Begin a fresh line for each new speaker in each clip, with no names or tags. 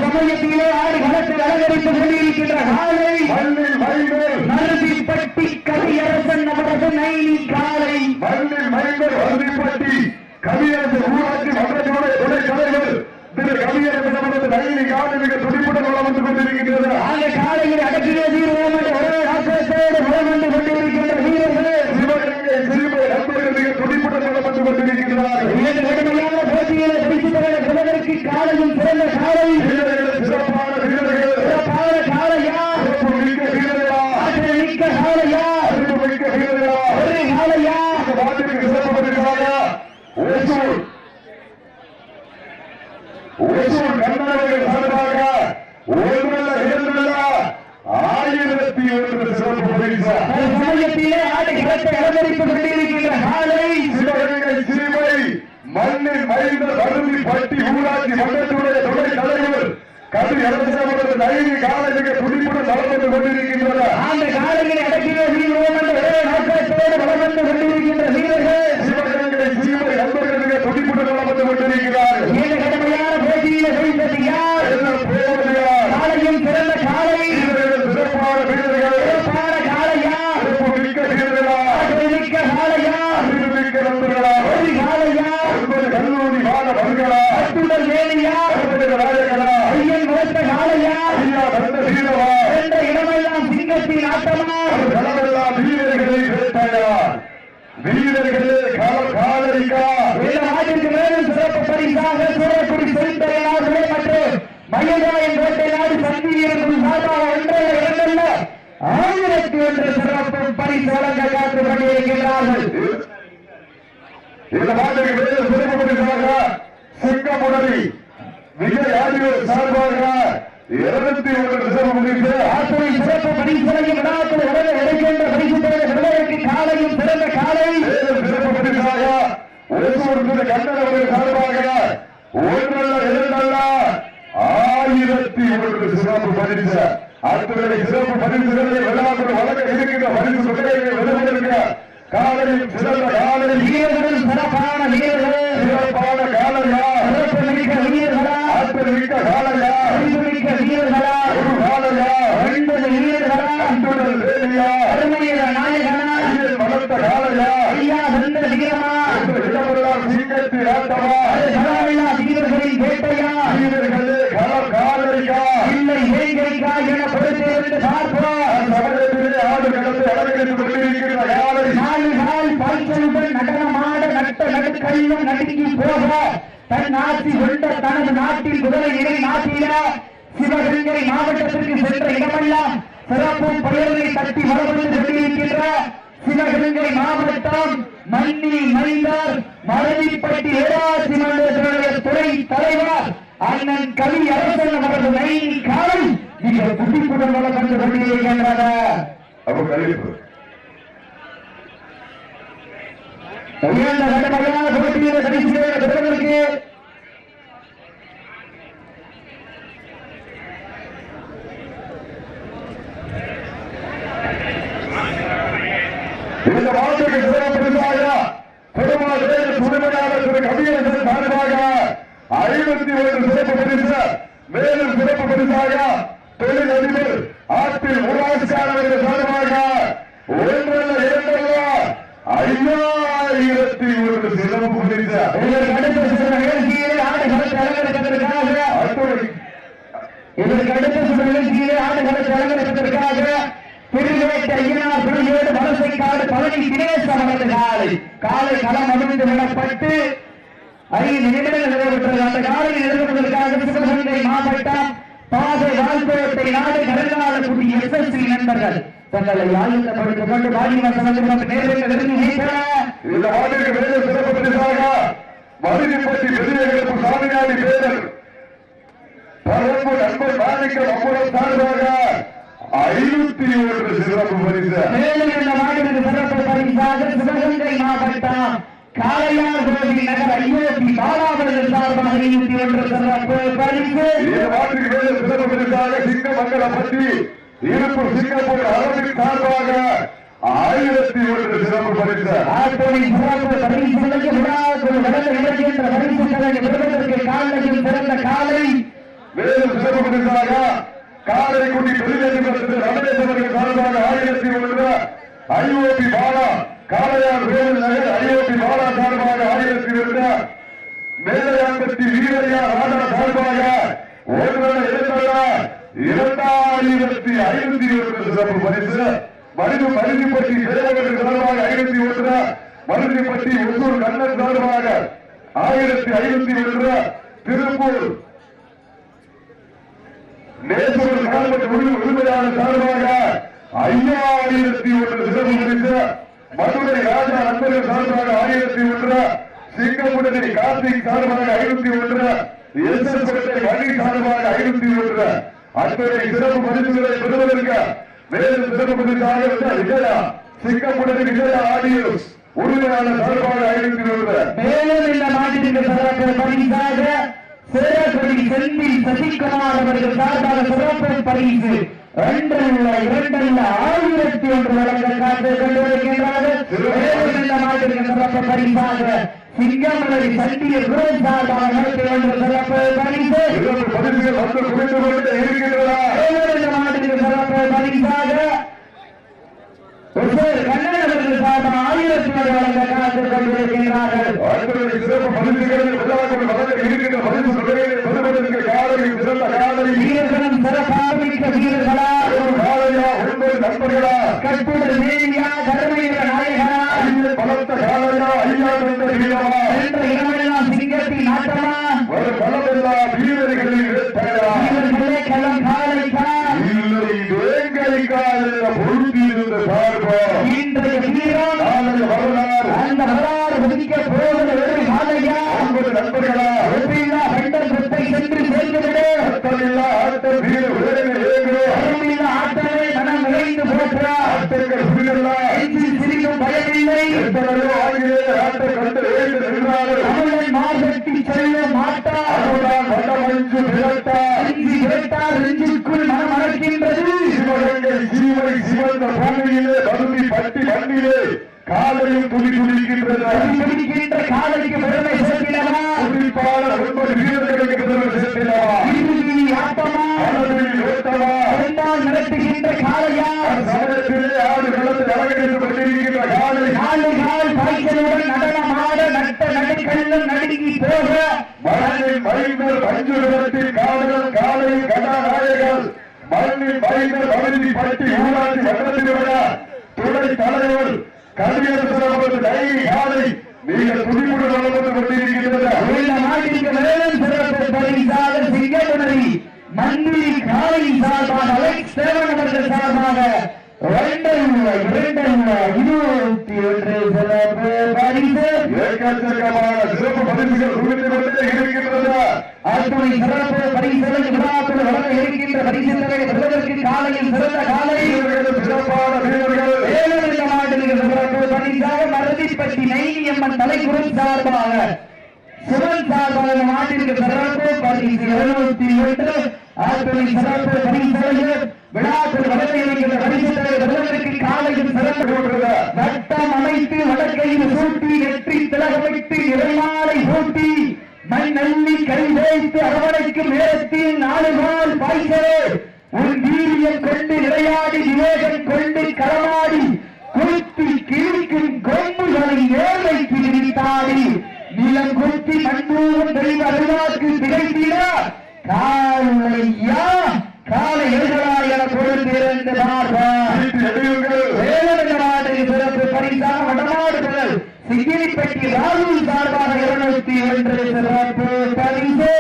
சமயத்திலே ஆடி களத்தில் அலங்கரித்துக் கொண்டிருக்கின்ற காலை மருதிப்பட்டி கவியரசன் அவரது நைனி காலை
மருதிப்பட்டி கவியரசன் ஊராட்சி மன்றத்தினுடைய துணை தலைவர் திரு கவியரசன் அவரது நைனி காலை மிக துடிப்புடன் வளம் வந்து கொண்டிருக்கின்றது.
அந்த காலையில் அடக்கிய தீர்வோம் என்ற ஒரே ஆசிரியத்தோடு வளம் வந்து கொண்டிருக்கின்ற வீரர்கள்
சிவகங்கை சிறுமை நண்பர்கள் மிக துடிப்புடன் வளம் வந்து கொண்டிருக்கிறார்கள்.
கடுமையான போட்டிகளை பிடித்து தர சிவகருக்கு காலையும் சிறந்த காலை
சிறப்பான வீரர்கள்
சிறப்பான காலையா
மிக்க வீரர்களா
ஆற்றல் மிக்க காலையா
மிக்க வீரர்களா
ஒரே காலையா
நாட்டுக்கு சிறப்பு பெறுகிறாரா ஓசூர் கர்நாடக சார்பாக ஒன்றல்ல இரண்டல்ல 1001 சிறப்பு பரிசு.
சமயத்திலே ஆடி களத்தை அலங்கரித்துக் கொண்டிருக்கின்ற காலை
சிவகங்கை சிறுமை மண்ணின் மைந்த மருதிப்பட்டி ஊராட்சி மன்றத்துடைய துணை தலைவர் கவியரசன் நைனி காலை மிக துடிப்புடன் வளம் வந்து கொண்டிருக்கின்றனர்.
அந்த காலையில் அடக்கிய வீரர்கள் என்ற ஒரே நோக்கத்தோடு வளம் வந்து கொண்டிருக்கின்ற வீரர்கள்
சிவகங்கை சிறுமை நண்பர்கள் மிக துடிப்புடன் வளம் வந்து கொண்டிருக்கிறார்கள்.
இந்த கடுமையான போட்டியில ஜெயித்தது யார்? காலையும் சிறந்த காலை
சிறப்பான வீரர்கள்
சிறப்பான காலையா
மிக்க வீரர்களா
மிக்க காலையா
மிக்க நண்பர்களா
ஒரு காலையா
கல்லூரி மாணவர்களா
அத்துடன் வேலையா
நாயகனா
ஐயன் வளர்த்த காலையா
ஐயா வந்த வீரவா
என்ற இடமெல்லாம் சிங்கத்தின் ஆட்டமா
களமெல்லாம் வீரர்களை வேட்டையா வீரர்களே காலரிக்கா
இந்த நாட்டிற்கு மேலும் சிறப்பு பரிசாக சூரக்குடி செலுத்தலையார்களே மற்றும் மயிலாயம் கோட்டை நாடு சந்தியிலிருந்து சார்பாக ஒன்றைய இடங்கள்ல 1001 சிறப்பு பரிசு வழங்க காத்துக் கொண்டிருக்கிறார்கள்.
இந்த நாட்டுக்கு மேலும் சிறப்பு பரிசாக சிங்கமுடலி விஜய் ஆடியோர் சார்பாக 201 சிறப்பு பரிசு
ஆத்துறை சிறப்பு பரிசுகளையும் விழாக்கள் உடனே கிடைக்கின்ற பரிசுகளுடைய விளையாட்டு காலையும் சிறந்த காலை
சிறப்பு பரிசாக ஓசூர் கண்ணன் சார்பாக ஒன்றல்ல இரண்டல்ல 1001 சிறப்பு பரிசு. அத்துறை சிறப்பு பரிசுகளை விழாக்கள் வழங்க இருக்கின்ற பரிசு தொகையை விளைவிக்க காலையும் சிறந்த காலை
வீரர்கள் சிறப்பான வீரர்கள்
சிறப்பான காலையா
சிறப்பு மிக்க வீரர்களா
ஆற்றல் மிக்க காலையா
மிக்க வீரர்களா
ஒரு காலையா
9 வீரர்களா
அத்துடன் வேலையா
அருமையில நாயகனா
வளர்த்த காலையா
ஐயா வந்த வீரமா
இடமெல்லாம் சிங்கத்தில் ஆட்டமா
சலாமில்லா வீரர்களின் வேட்டையா
வீரர்களே காலரிக்கா
இல்லை வேங்கைக்கா என பொறுத்திருந்து பார்ப்போம்.
சமயத்திலே ஆடு களத்தை அலங்கரித்துக் கொண்டிருக்கின்ற காலை
நாலு நாள் பல்சலுடன் நடனமாட நட்ட நடுக்கையும் நடுங்கி போக தன் ஆட்சி கொண்ட தனது நாட்டில் குதிரை இறை நாட்டில சிவகங்கை மாவட்டத்திற்கு சென்ற இடமெல்லாம் சிறப்பு பெயர்களை தட்டி வளர்ந்து கொண்டிருக்கின்ற சிவகங்கை மாவட்டம் மன்னி மைந்தர் மருதிப்பட்டி ஊராட்சி மன்றத்தினுடைய துறை தலைவர் அண்ணன் கவி அரசன் அவரது நைனி காலை மிக துடிப்புடன் வளம் வந்து கொண்டிருக்கின்றன.
அப்ப கழிப்பு
உயர்ந்த கடுமையான போட்டியில் கடைசியாக பெறுவதற்கு
இந்த வாழ்க்கைக்கு சிறப்பு பரிசாக பெருமாள் துணைமையாளர் திரு கவியரசன் சார்பாக 51 சிறப்பு பரிசு. மேலும் சிறப்பு பரிசாக தொழில் அதிபர் ஆற்றில் ஊராட்சியாளர்கள் சார்பாக ஒன்றல்ல இரண்டல்ல 5001 சிறப்பு பரிசு.
இதற்கு அடுத்த சில நிகழ்ச்சியிலே ஆடுகளத்தை அலங்கரிப்பதற்காக திருவேட்டை ஐயனார் பிரிவோடு வலசைக்காடு பழனி தினேசன் அவரது காலை களம் அமைந்து விடப்பட்டு 5 நிமிடங்கள் நிறைவேற்றது. அந்த காலையில் நிறுவனத்திற்காக சிவகங்கை மாவட்டம் பாதை வாழ்க்கோட்டை நாடு கருங்காலக்குடி SSC நண்பர்கள் தங்களை ஆயுதப்படுத்திக் கொண்டு வாடிவாசல் நேரத்தில் நெருங்கி
இந்த ஆண்டிற்கு மேலே சிறப்பு பரிசாக மருதிப்பட்டி பெரியகருப்பு சாமியாடி பேரர் பரம்பு நண்பர் மாணிக்க அம்புரம் சார்பாக 501 சிறப்பு பரிசு.
மேலும் இந்த நாட்டிற்கு சிறப்பு பரிசாக சிவகங்கை மாவட்டம் காளையார் கோவில் நகர் ஐயோபி பாலாவர்கள் சார்பாக 501 சிறப்பு பரிசு.
இந்த நாட்டிற்கு மேலே சிறப்பு பரிசாக சிங்கமங்கலப்பட்டி இருப்பு சிங்கப்பூர் அரபின் சார்பாக 1001 சிறப்பு பரிசு.
ஆட்டோவின் சிறப்பு பரிசுகளுக்கு விழாக்கள் நடந்த நிகழ்ச்சியின் பரிசுகளை சிறந்த காலை.
வேறு சிறப்பு பரிசாக காரைக்குடி தொழிலதிபர் ரமேஷ் அவர்கள் சார்பாக 1001 ஐஓபி பாலா காளையார் வேலு நகர் ஐஓபி பாலா சார்பாக 1002 மேலையாம்பட்டி வீரையா ராஜா சார்பாக 2501 சிறப்பு பரிசு. மருதுப்பட்டி சேவகர்கள் சார்பாக 501 மருதுப்பட்டி ஒசூர் கண்ணன் சார்பாக 1501 திருப்பூர் நேசூர் கால்பட்டு உரிமையாளர் சார்பாக 5001 சிறப்பு பரிசு. மதுரை ராஜா நண்பர்கள் சார்பாக 1001 சிங்கமுடனே கார்த்திக் சார்பாக 501 எஸ் மணி சார்பாக 501 அத்தனை சிறப்பு பரிசுகளை பெறுவதற்கு வேறு சிறப்பு பரிசாக விஜயா சிங்கமுடனே விஜயா ஆடியோ உரிமையாளர் சார்பாக 501
மேலும் இந்த மாட்டிற்கு சிறப்பு பரிசாக சேரக்குடி செந்தில் சசிகுமார் அவர்கள் சார்பாக சிறப்பு பரிசு 2,2,1001 வழங்க காத்து கொண்டிருக்கின்றார்கள். மேலும் இந்த மாட்டிற்கு சிறப்பு பரிசாக சிங்கமலரி சண்டிய குரல் சார்பாக 101 சிறப்பு பரிசு.
பரிசுகள் வந்து குறைந்து கொண்டே இருக்கின்றன.
மேலும் இந்த மாட்டிற்கு சிறப்பு பரிசாக கண்ணன் அவர்கள் சார்பாக 1001 வழங்க காத்து கொண்டிருக்கின்றார்கள்.
சிறப்பு பரிசுகளில் இருக்கின்ற பரிசு பெறுவதற்கு காலையில் சிறந்த காலை
வீரர்களும் சிறப்பாக வீரர்களா
காலையா 9 நண்பர்களா
கற்பூர் தேவியா கருமையுற நாயகனா
பலத்த காலையா ஐயா கொண்ட வீரமா
என்ற இடமெல்லாம் சிங்கத்தின் ஆட்டமா
ஒரு பலமெல்லா வீரர்களின்
வீரர்களே களம் காலைக்கா
இல்லை வேங்கைக்கா என்ற பொருத்தியிருந்த பார்ப்போம்.
இன்றைய வீரம்
வரலாறு
அந்த வரலாறு ஒதுக்க போவது வெறும் காலையா
9 நண்பர்களா
ஒன்றில்லா கண்டன் சொத்தை சென்று சேர்ந்துவிடு
அர்த்தமில்லா ஆட்டம் வீர
அருமில்லா ஆட்டமே மனம் நிறைந்து போற்றா
ஆட்டங்கள் புரியலா
சிறிதும் பயமில்லை
எத்தனையோ ஆகிய ஆட்டம் கண்டு வேண்டும் என்றாலும்
தமிழன் மார்கட்டி செல்ல மாட்டா
அதுதான் வண்டமஞ்சு விரட்டா
கேட்டார் நெஞ்சுக்குள் மனம் அடக்கின்றது
சிவகங்கை சீமை சிவந்த பூமியிலே பருதி பட்டி மண்ணிலே காலையும் துணி துணிக்கின்ற
காலைக்கு பெருமை சேர்த்தினவா
குறிப்பாளர் 9 வீரர்களுக்கு பெருமை சேர்த்தினவா
ஆட்டமா
ஓட்டமா
நடத்துகின்ற காலையா
சமயத்திலே ஆடு களத்தில் அலங்கரித்துக் கொண்டிருக்கின்ற காலை
காலைகால் பாய்ச்சலுடன் நடனமாட நட்ட நடுக்கல்லும் நடுங்கி போக
மண்ணின் மைந்தர் மஞ்சு நிறத்தில் காவலர் காலை கதாநாயகர் மண்ணின் மைந்தர் பகுதி பட்டி ஊராட்சி மன்றத்தினுடைய துணை தலைவர் கதிரேசன் டைரி காலை நீங்கள் துணிவுடன் வளர்ந்து கொண்டிருக்கின்றனர்.
இந்த நாட்டிற்கு மேலும் சிறப்பு பரிசாக சிங்கமுனரி மந்திரி காலை சார்பாக அலெக்ஸ் சேவன் அவர்கள் சார்பாக 2,221 சிறப்பு பரிசு
ஏக்கச்சக்கமான சிறப்பு பரிசுகள் குவிந்து கொண்டே இருக்கின்றன.
அத்துணை சிறப்பு பரிசுகள் விழாக்கள் வளர இருக்கின்ற பரிசுகளை பெறுவதற்கு காலையில் சிறந்த காலை
சிறப்பான வீரர்கள்
ஏழு இந்த மாட்டிற்கு சிறப்பு பரிசாக மருதிப்பட்டி நைனியம்மன் தலைக்குறை சார்பாக சிவன் சார்பாக நாட்டிற்கு சிறப்பு பரிசு 201 அத்துணை சிறப்பு பரிசுகள் விழாக்கள் வளர இருக்கின்ற பரிசுகளை பெறுவதற்கு காலையில் சிறப்பு வட்டம் அமைத்து வடக்கையில் சூட்டி நெற்றி திலகமைத்து இறைமாலை சூட்டி மண்ணள்ளி கை வைத்து அரவணைக்கும் நேரத்தில் 4 நாள் பாய்ச்சலே உன் வீரியம் கொண்டு விளையாடி விவேகம் கொண்டு களமாடி குத்தி கிழிக்கும் கொம்புகளை ஏழைக்கு விரித்தாடி நிலம் குத்தி மண்பூவும் தெய்வ அருவாக்கு திகைத்திட காலையா காலை எழுதலா என கொடுத்திருந்த சிறப்பு பரிசாக வடமாடுகள் சிங்கிலிப்பட்டி ராகுல் சார்பாக 201 சிறப்பு பரிசு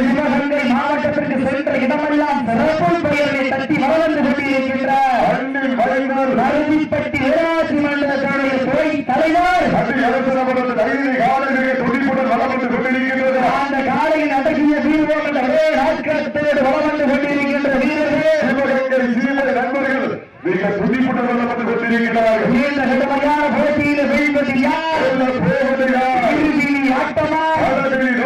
சிவகங்கை மாவட்டத்திற்கு சென்ற இடமெல்லாம் சிறப்பு பெயரை தட்டி வளர்ந்து கொண்டிருக்கின்ற மருதிப்பட்டி ஊராட்சி மன்றத்தினுடைய துறை தலைவர் அந்த காலையில் அடங்கிய வீரர்கள் என்ற ஒரே நாட்களத்தோடு வளம் வந்து கொண்டிருக்கின்ற வீரர்கள்
நண்பர்கள் மிக துடிப்புடன் வளர்ந்து கொண்டிருக்கிறார்கள்.
இந்த கடுமையான போட்டியில் வீழ்வது யார்
போவது யார்
இறுதியில் ஆட்டமா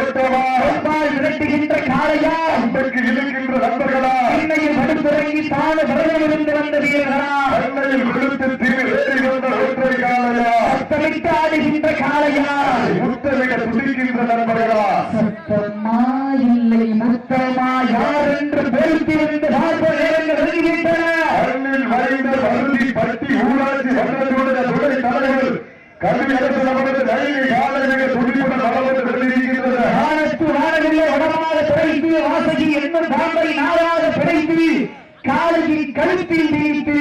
ஓட்டமா
பொன்பால் விரட்டுகின்ற காளையா
அம்பைக்கு இழுக்கின்ற நண்பர்களா
இன்னையில் படுத்துறங்கி தான விரதமிருந்து வந்த வீரர்களா
அன்னையில் விழுத்து தீர் ஏறி வந்த ஒற்றை காலையா
அத்தமிட்டு ஆடுகின்ற காலை காளையா
முத்தமிட துடிக்கின்ற நண்பர்களா
சத்தமா இல்லை முத்தமா யார் என்று பேசியிருந்து பார்ப்ப நேரங்கள் வருகின்றன
வரைந்த பருதி பட்டி ஊராட்சி வட்டத்துடைய துணை தலைவர் கல்வி அரசு நமது ரயிலை காலமிக துடிப்புடன் வளர்ந்து வெளியிருக்கின்றன
வானத்து வானவில்லை வடமாக பிழைத்து வாசகி என்னும் தாம்பை நாளாக பிழைத்து காலையில் கழுத்தில் வீழ்த்து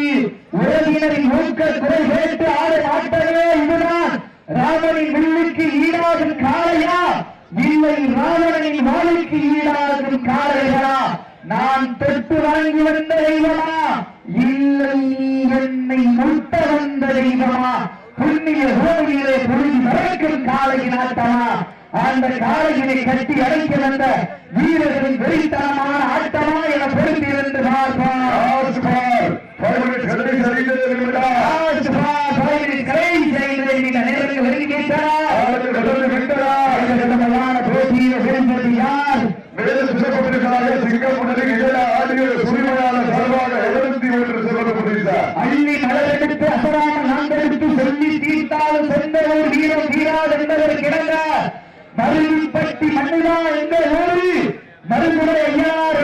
உறவினரின் ஊக்க குறை கேட்டு ஆடு ஆட்டமே இதுதான் ராமனின் வில்லுக்கு ஈடாகும் காளையா இல்லை ராவணனின் வாளுக்கு ஈடாகும் காளைகளா நான் தொட்டு வாங்கி வந்த தெய்வமா இல்லை என்னை முட்ட வந்த தெய்வமா புண்ணிய பூமியிலே பொழுது மறைக்கும் காளையின் ஆட்டமா அந்த காளையினை கட்டி அடைக்க வந்த வீரர்களின் வெறித்தனமான ஆட்டமா என பொறுத்திருந்து பார்ப்போம் நேரங்கள் வருகின்றன போட்டியில் வெல்வது யார் அள்ளி மலரெடுத்து அசராம நாங்கள் சொல்லி தீர்த்தாலும் சொந்த ஊர் வீரம் வீராது என்பதற்கு இணங்க மருவிப்பட்டி மண்ணிலா என்ற ஊரு மருந்துரை ஐயார்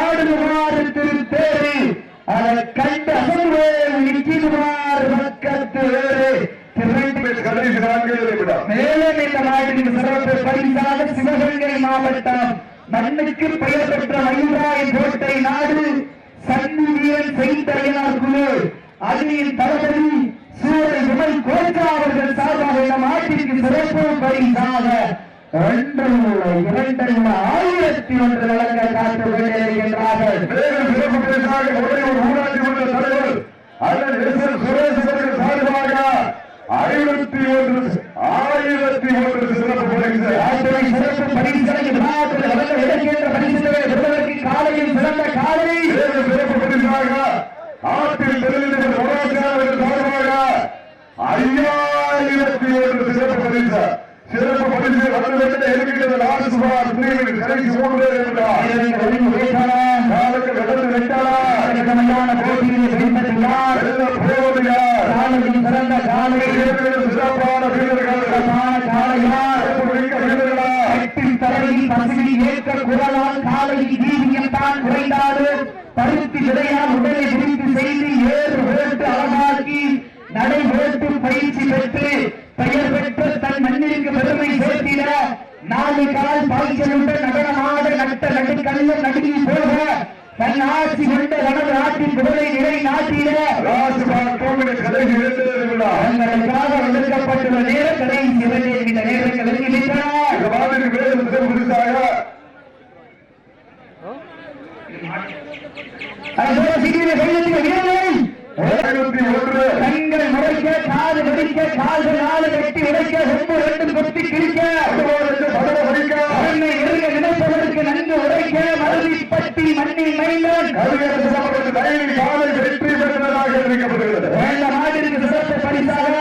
ஆடுமாறு திருத்தேரு அதை கண்டு அசர்வேல் நிற்கிடுமாறு பக்கத்து வேறு மேலும் இந்த நாட்டின் சிறப்பு பரிசாக சிவகங்கை மாவட்டம் மண்ணுக்கு பெயர் பெற்ற மயூராயன் கோட்டை நாடு சன்னி வீரன் செய்தயனார் குழு அணியின் தளபதி சூழல் விமல் கோச்சா அவர்கள் சார்பாக இந்த நாட்டிற்கு சிறப்பு பரிசாக 2,201 வழங்க காத்து கொண்டிருக்கின்றார்கள்.
சிறப்பு பரிசாக ஊராட்சி மன்ற தலைவர் அண்ணன் சுரேஷ் அவர்கள் சார்பாக 501 சிறப்பு பரிசு
சிறப்பு பரிசுகளை வழங்க இலக்கின்ற பரிசுகளை பெறுவதற்கு காலையில் சிறந்த காலை
சிறப்பு பரிசாக ஆற்றில் தெரிவித்த போராட்சியாளர்கள் சார்பாக 5,001 சிறப்பு பரிசு வந்து இருக்கின்றது. லாசுபார் பிரிவில் கடைசி 3 பேர் என்றார் காலக்கு நடந்து விட்டாரா
போட்டியில் சிறந்த காலை
சிறப்பான வீரர்கள்
தலையில் பசுவில் ஏற்க குரலால் காலையில் வீரியம் தான் குறைந்தாடு பருத்தி விதையால் உடலை விரித்து செய்து ஏறு ஓட்டு அழகாக்கி நடை ஓட்டு பயிற்சி பெற்று பெயர் பெற்ற தன் மண்ணிற்கு பெருமை சேர்த்திட 4 கால் பாய்ச்சலுடன் நடனமாட நட்ட நடுக்கல்லும் நடுங்கி போக தன் ஆட்சி கொண்ட தனது நாட்டின் புகழை நிலை நாட்டிட தங்களுக்காக ஒதுக்கப்பட்டுள்ள நேரம் கடைசி 2 நிமிட நேரங்கள் இருக்கின்றன. கண்கள் முறைக்க காது வெடிக்க கால்கள் 4 கட்டி உடைக்க ரொம்ப 2 கொத்தி கிழிக்க நினைப்பதற்கு நன்கு உடைக்க மருவிப்பட்டி மண்ணில் மைந்தன் நாட்டிற்கு சிறப்பு பரிசாக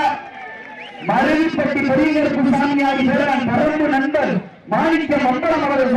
மருவிப்பட்டி பெரியகருப்பு சாமியாகி பெறான் பரம்பு நண்பர் மாணிக்க மம்பளம் அவர்கள்